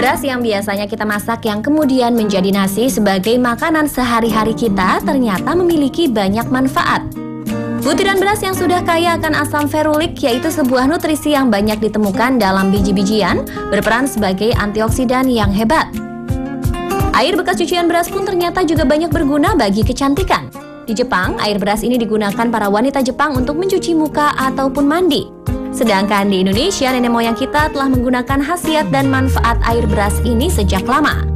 Beras yang biasanya kita masak yang kemudian menjadi nasi sebagai makanan sehari-hari kita ternyata memiliki banyak manfaat. Butiran beras yang sudah kaya akan asam ferulik, yaitu sebuah nutrisi yang banyak ditemukan dalam biji-bijian, berperan sebagai antioksidan yang hebat. Air bekas cucian beras pun ternyata juga banyak berguna bagi kecantikan. Di Jepang, air beras ini digunakan para wanita Jepang untuk mencuci muka ataupun mandi. Sedangkan di Indonesia, nenek moyang kita telah menggunakan khasiat dan manfaat air beras ini sejak lama.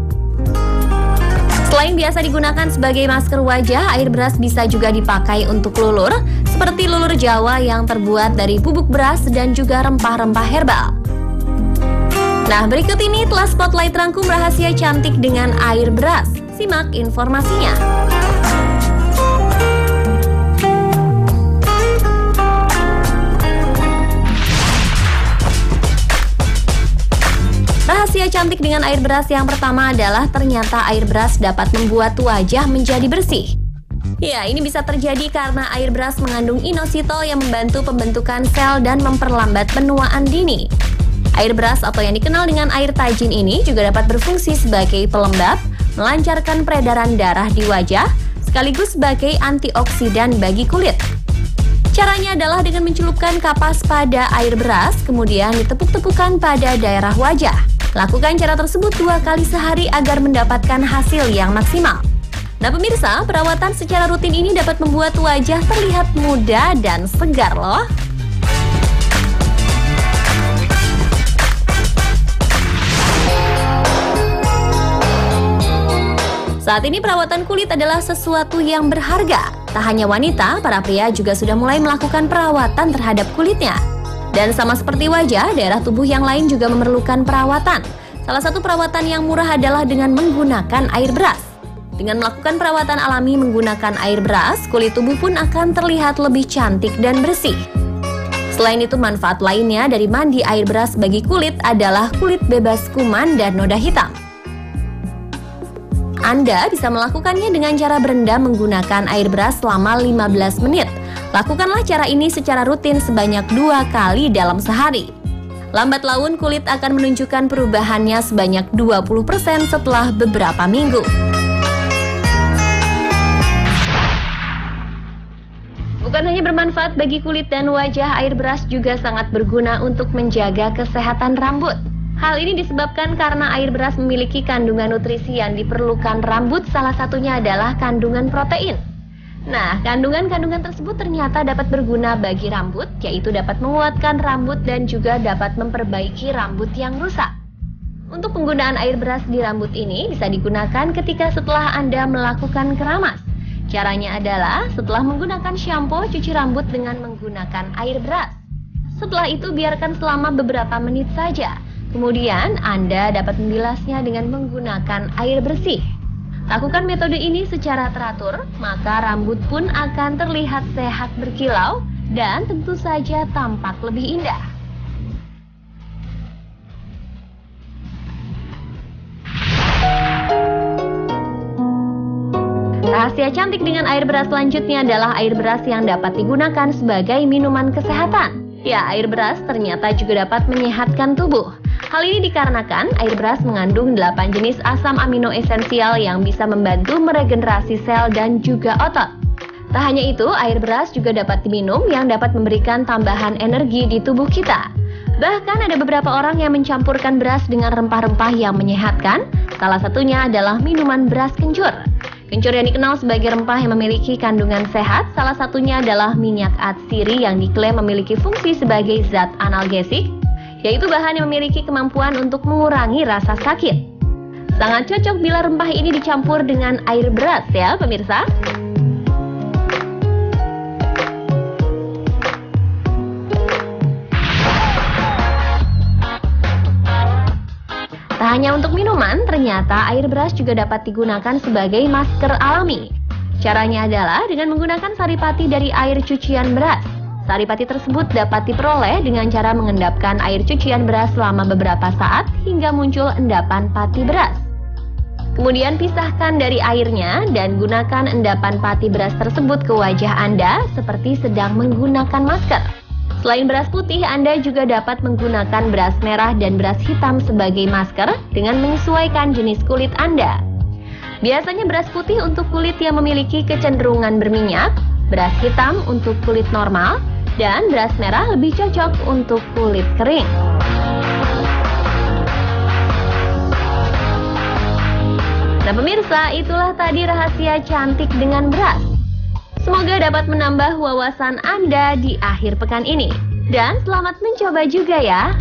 Selain biasa digunakan sebagai masker wajah, air beras bisa juga dipakai untuk lulur, seperti lulur Jawa yang terbuat dari bubuk beras dan juga rempah-rempah herbal. Nah, berikut ini telah Spotlight rangkum rahasia cantik dengan air beras. Simak informasinya. Rahasia cantik dengan air beras yang pertama adalah ternyata air beras dapat membuat wajah menjadi bersih. Ya, ini bisa terjadi karena air beras mengandung inositol yang membantu pembentukan sel dan memperlambat penuaan dini. Air beras atau yang dikenal dengan air tajin ini juga dapat berfungsi sebagai pelembab, melancarkan peredaran darah di wajah, sekaligus sebagai antioksidan bagi kulit. Caranya adalah dengan mencelupkan kapas pada air beras, kemudian ditepuk-tepukkan pada daerah wajah. Lakukan cara tersebut 2 kali sehari agar mendapatkan hasil yang maksimal. Nah pemirsa, perawatan secara rutin ini dapat membuat wajah terlihat muda dan segar loh. Saat ini perawatan kulit adalah sesuatu yang berharga. Tak hanya wanita, para pria juga sudah mulai melakukan perawatan terhadap kulitnya. Dan sama seperti wajah, daerah tubuh yang lain juga memerlukan perawatan. Salah satu perawatan yang murah adalah dengan menggunakan air beras. Dengan melakukan perawatan alami menggunakan air beras, kulit tubuh pun akan terlihat lebih cantik dan bersih. Selain itu, manfaat lainnya dari mandi air beras bagi kulit adalah kulit bebas kuman dan noda hitam. Anda bisa melakukannya dengan cara berendam menggunakan air beras selama 15 menit. Lakukanlah cara ini secara rutin sebanyak 2 kali dalam sehari. Lambat laun kulit akan menunjukkan perubahannya sebanyak 20% setelah beberapa minggu. Bukan hanya bermanfaat bagi kulit dan wajah, air beras juga sangat berguna untuk menjaga kesehatan rambut. Hal ini disebabkan karena air beras memiliki kandungan nutrisi yang diperlukan rambut, salah satunya adalah kandungan protein. Nah, kandungan-kandungan tersebut ternyata dapat berguna bagi rambut, yaitu dapat menguatkan rambut dan juga dapat memperbaiki rambut yang rusak. Untuk penggunaan air beras di rambut ini bisa digunakan ketika setelah Anda melakukan keramas. Caranya adalah setelah menggunakan shampoo, cuci rambut dengan menggunakan air beras. Setelah itu biarkan selama beberapa menit saja. Kemudian Anda dapat membilasnya dengan menggunakan air bersih. Lakukan metode ini secara teratur, maka rambut pun akan terlihat sehat berkilau dan tentu saja tampak lebih indah. Rahasia cantik dengan air beras selanjutnya adalah air beras yang dapat digunakan sebagai minuman kesehatan. Ya, air beras ternyata juga dapat menyehatkan tubuh. Hal ini dikarenakan air beras mengandung 8 jenis asam amino esensial yang bisa membantu meregenerasi sel dan juga otot. Tak hanya itu, air beras juga dapat diminum yang dapat memberikan tambahan energi di tubuh kita. Bahkan ada beberapa orang yang mencampurkan beras dengan rempah-rempah yang menyehatkan. Salah satunya adalah minuman beras kencur. Kencur yang dikenal sebagai rempah yang memiliki kandungan sehat, salah satunya adalah minyak atsiri yang diklaim memiliki fungsi sebagai zat analgesik, yaitu bahan yang memiliki kemampuan untuk mengurangi rasa sakit. Sangat cocok bila rempah ini dicampur dengan air beras ya pemirsa. Tak hanya untuk minuman, ternyata air beras juga dapat digunakan sebagai masker alami. Caranya adalah dengan menggunakan saripati dari air cucian beras. Saripati tersebut dapat diperoleh dengan cara mengendapkan air cucian beras selama beberapa saat hingga muncul endapan pati beras. Kemudian pisahkan dari airnya dan gunakan endapan pati beras tersebut ke wajah Anda seperti sedang menggunakan masker. Selain beras putih, Anda juga dapat menggunakan beras merah dan beras hitam sebagai masker dengan menyesuaikan jenis kulit Anda. Biasanya beras putih untuk kulit yang memiliki kecenderungan berminyak, beras hitam untuk kulit normal, dan beras merah lebih cocok untuk kulit kering. Nah pemirsa, itulah tadi rahasia cantik dengan beras. Semoga dapat menambah wawasan Anda di akhir pekan ini. Dan selamat mencoba juga ya.